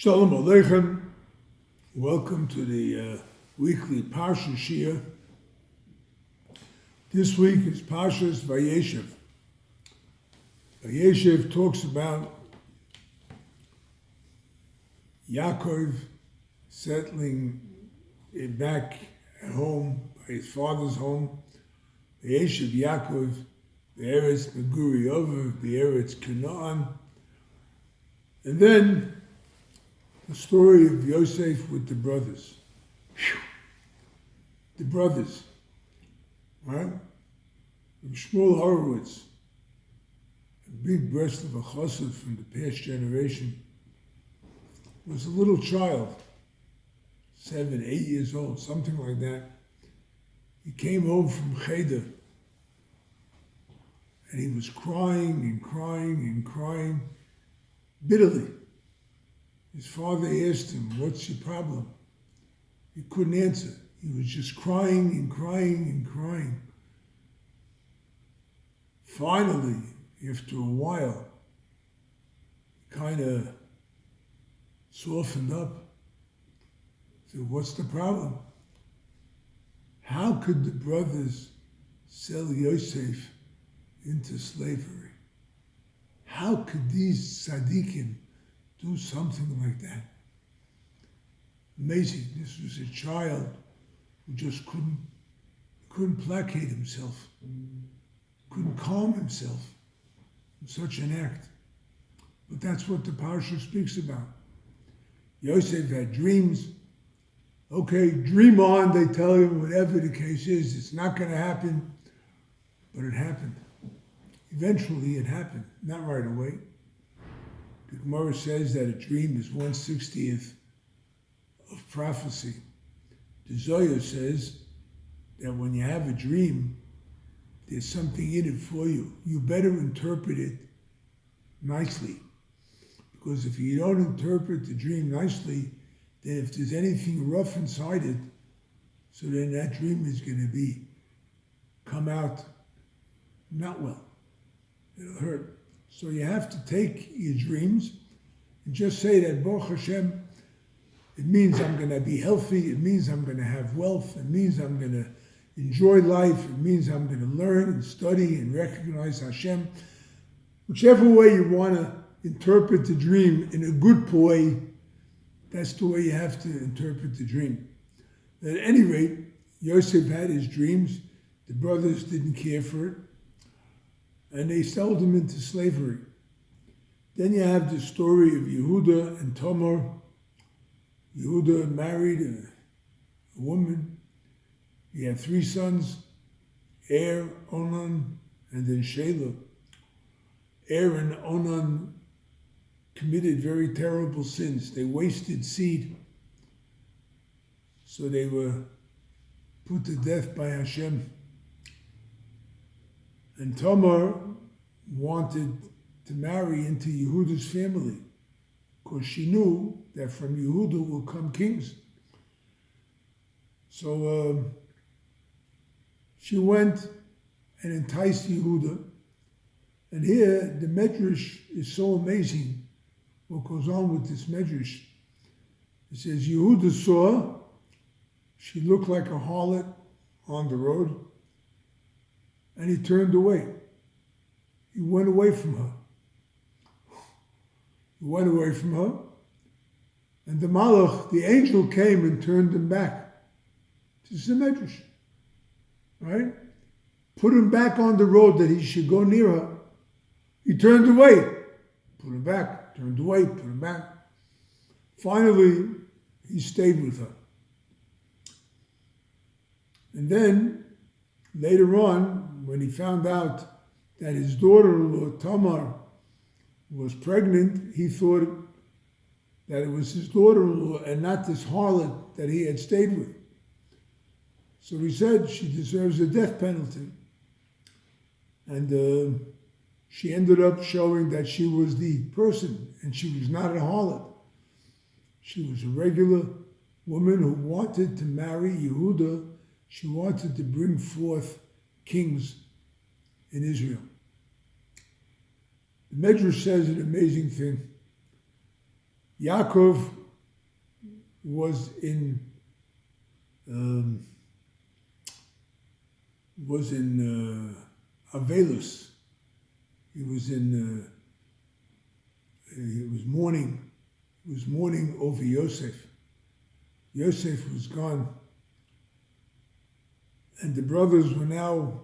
Shalom Aleichem. Welcome to the weekly Parsha Shia. This week is Parshat Vayeishev. Vayeishev talks about Yaakov settling back at home, by his father's home. Vayeishev Yaakov, Be'eretz Meguri Over, Be'eretz Canaan. And then the story of Yosef with the brothers. The brothers, right? From Shmuel Horowitz, a big Breslov chassid from the past generation, was a little child, 7, 8 years old, something like that. He came home from Cheder, and he was crying and crying and crying bitterly. His father asked him, "What's your problem?" He couldn't answer. He was just crying and crying and crying. Finally, after a while, he kind of softened up. He said, "What's the problem? How could the brothers sell Yosef into slavery? How could these tzaddikim do something like that?" Amazing. This was a child who just couldn't placate himself, couldn't calm himself in such an act. But that's what the Parsha speaks about. Yosef had dreams. Okay, dream on, they tell him, whatever the case is, it's not going to happen. But it happened. Eventually it happened, not right away. The Gemara says that a dream is 1/60th of prophecy. The Zohar says that when you have a dream, there's something in it for you. You better interpret it nicely. Because if you don't interpret the dream nicely, then if there's anything rough inside it, so then that dream is going to come out not well. It'll hurt. So you have to take your dreams and just say that, Baruch Hashem, it means I'm going to be healthy, it means I'm going to have wealth, it means I'm going to enjoy life, it means I'm going to learn and study and recognize Hashem. Whichever way you want to interpret the dream in a good way, that's the way you have to interpret the dream. At any rate, Yosef had his dreams, the brothers didn't care for it, and they sold him into slavery. Then you have the story of Yehuda and Tamar. Yehuda married a woman. He had 3 sons, Er, Onan, and then Shelah. Er and Onan committed very terrible sins. They wasted seed. So they were put to death by Hashem. And Tamar wanted to marry into Yehuda's family because she knew that from Yehuda will come kings. So she went and enticed Yehuda. And here the Medrash is so amazing what goes on with this Medrash. It says Yehuda saw, she looked like a harlot on the road, and he turned away. He went away from her. He went away from her, and the Malach, the angel, came and turned him back. This is the Medrash, right? Put him back on the road that he should go near her. He turned away, put him back, turned away, put him back. Finally, he stayed with her. And then, later on, when he found out that his daughter-in-law, Tamar, was pregnant, he thought that it was his daughter-in-law and not this harlot that he had stayed with. So he said she deserves a death penalty. And she ended up showing that she was the person, and she was not a harlot. She was a regular woman who wanted to marry Yehuda. She wanted to bring forth kings in Israel. The Medrash says an amazing thing. Yaakov was in Avelus. He was mourning. He was mourning over Yosef. Yosef was gone. And the brothers were now,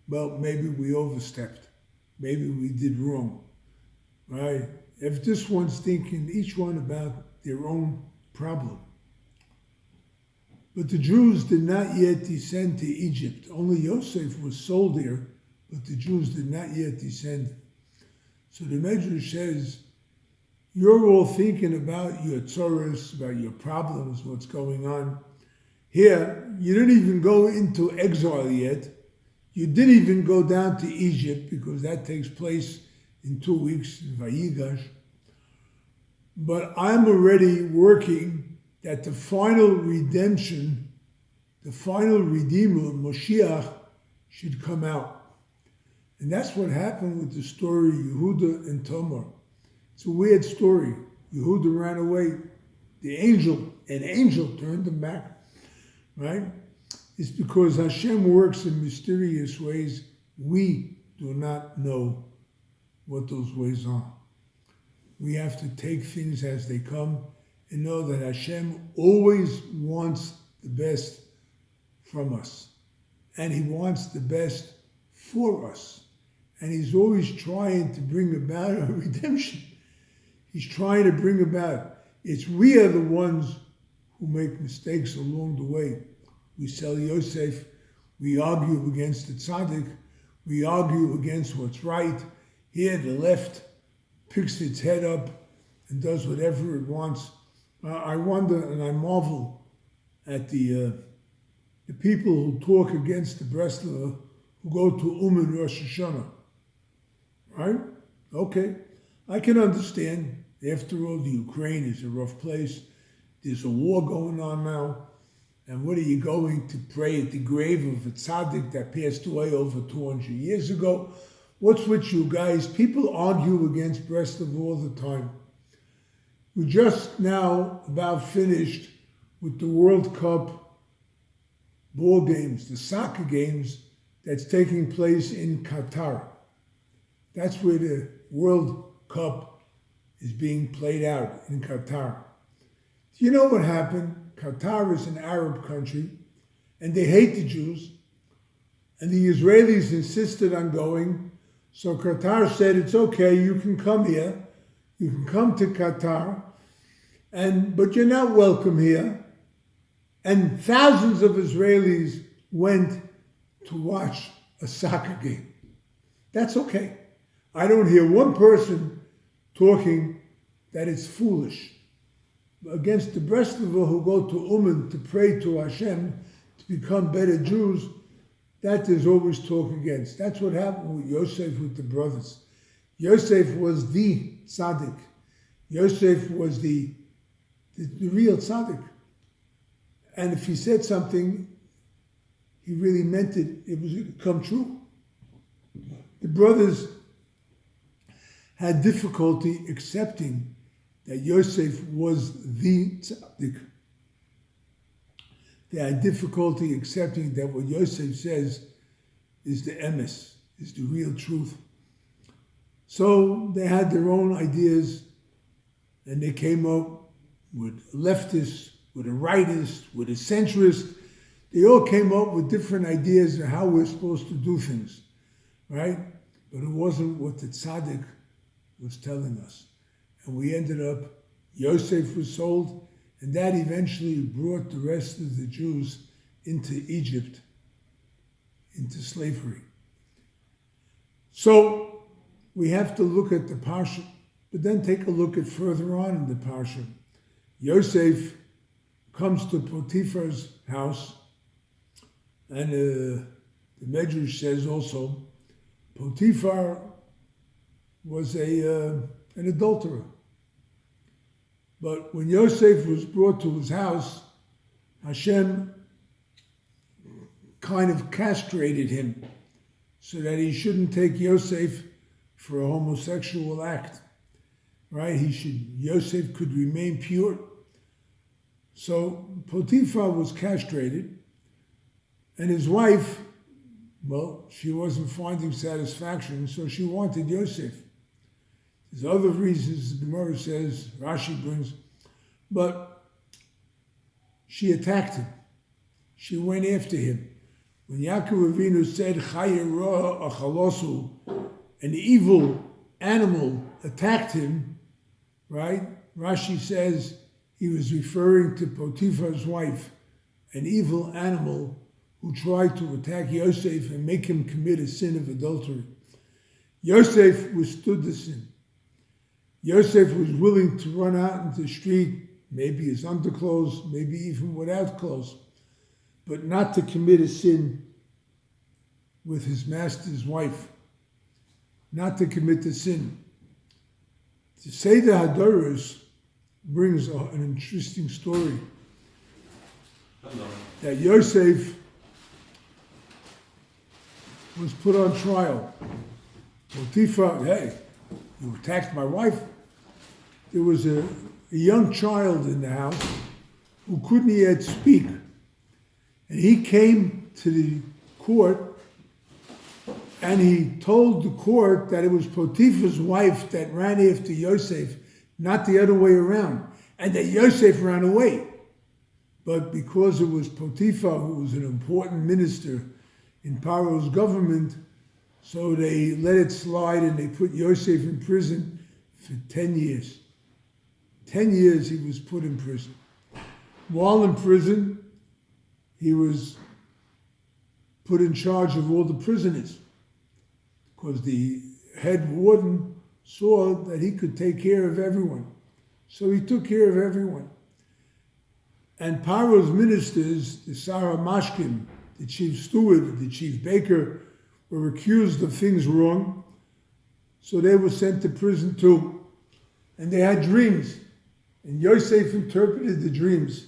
well, maybe we overstepped. Maybe we did wrong. Right? If this one's thinking, each one about their own problem. But the Jews did not yet descend to Egypt. Only Yosef was sold there, but the Jews did not yet descend. So the Medrash says, you're all thinking about your tzoros, about your problems, what's going on. Here, you didn't even go into exile yet. You didn't even go down to Egypt, because that takes place in 2 weeks in Vayigash. But I'm already working that the final redemption, the final Redeemer, Moshiach, should come out. And that's what happened with the story Yehuda and Tamar. It's a weird story. Yehuda ran away. An angel turned him back, right? It's because Hashem works in mysterious ways. We do not know what those ways are. We have to take things as they come and know that Hashem always wants the best from us. And He wants the best for us. And He's always trying to bring about a redemption. He's trying to bring about. We are the ones who make mistakes along the way. We sell Yosef. We argue against the tzaddik. We argue against what's right. Here, the left picks its head up and does whatever it wants. I wonder and I marvel at the people who talk against the Breslov, who go to in Rosh Hashanah. Right? Okay. I can understand. After all, the Ukraine is a rough place. There's a war going on now. And what are you going to pray at the grave of a tzaddik that passed away over 200 years ago? What's with you guys? People argue against Breslov all the time. We just now about finished with the World Cup ball games, the soccer games that's taking place in Qatar. That's where the World Cup is being played out, in Qatar. Do you know what happened? Qatar is an Arab country, and they hate the Jews, and the Israelis insisted on going, so Qatar said, it's okay, you can come here, you can come to Qatar, but you're not welcome here. And thousands of Israelis went to watch a soccer game. That's okay. I don't hear one person talking that it's foolish. Against the Breslov who go to to pray to Hashem, to become better Jews, that there's always talk against. That's what happened with Yosef, with the brothers. Yosef was the tzaddik. Yosef was the real tzaddik. And if he said something, he really meant it. It was going to come true. The brothers had difficulty accepting that Yosef was the tzaddik. They had difficulty accepting that what Yosef says is the emes, is the real truth. So they had their own ideas, and they came up with leftists, with a rightist, with a centrist. They all came up with different ideas of how we're supposed to do things, right? But it wasn't what the tzaddik was telling us. And we ended up, Yosef was sold, and that eventually brought the rest of the Jews into Egypt, into slavery. So we have to look at the Parsha, but then take a look at further on in the Parsha. Yosef comes to Potiphar's house, and the Medrash says also, Potiphar was an adulterer. But when Yosef was brought to his house, Hashem kind of castrated him so that he shouldn't take Yosef for a homosexual act. right? Yosef could remain pure. So Potiphar was castrated, and his wife, well, she wasn't finding satisfaction, so she wanted Yosef. There's other reasons the Gemara says, Rashi brings, but she attacked him. She went after him. When Yaakov Avinu said, Chayira achalosu, an evil animal attacked him, right? Rashi says he was referring to Potiphar's wife, an evil animal who tried to attack Yosef and make him commit a sin of adultery. Yosef withstood the sin. Yosef was willing to run out into the street, maybe his underclothes, maybe even without clothes, but not to commit a sin with his master's wife, not to commit the sin. To say the Hadoros brings an interesting story. That Yosef was put on trial. Potiphar, hey, you attacked my wife. There was a young child in the house who couldn't yet speak. And he came to the court and he told the court that it was Potiphar's wife that ran after Yosef, not the other way around, and that Yosef ran away. But because it was Potiphar, who was an important minister in Paro's government, so they let it slide and they put Yosef in prison for 10 years. 10 years he was put in prison. While in prison, he was put in charge of all the prisoners because the head warden saw that he could take care of everyone. So he took care of everyone. And Paro's ministers, the Sarah Mashkim, the chief steward, the chief baker, were accused of things wrong. So they were sent to prison too. And they had dreams. And Yosef interpreted the dreams.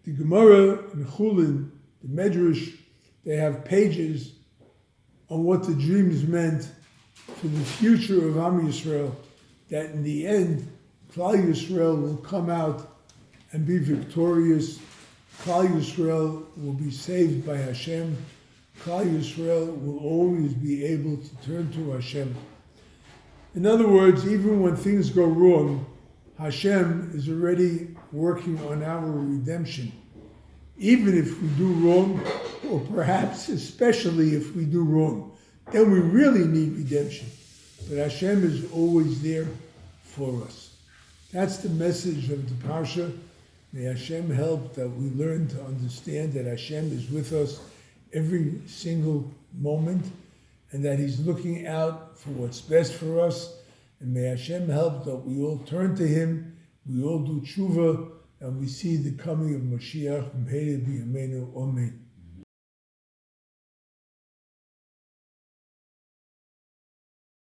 The Gemara and Chulin, the Medrash, they have pages on what the dreams meant for the future of Am Yisrael, that in the end, Klal Yisrael will come out and be victorious. Klal Yisrael will be saved by Hashem. Klal Yisrael will always be able to turn to Hashem. In other words, even when things go wrong, Hashem is already working on our redemption. Even if we do wrong, or perhaps especially if we do wrong, then we really need redemption. But Hashem is always there for us. That's the message of the Parsha. May Hashem help that we learn to understand that Hashem is with us every single moment and that He's looking out for what's best for us. And may Hashem help that we all turn to Him, we all do tshuva, and we see the coming of Mashiach. Amen.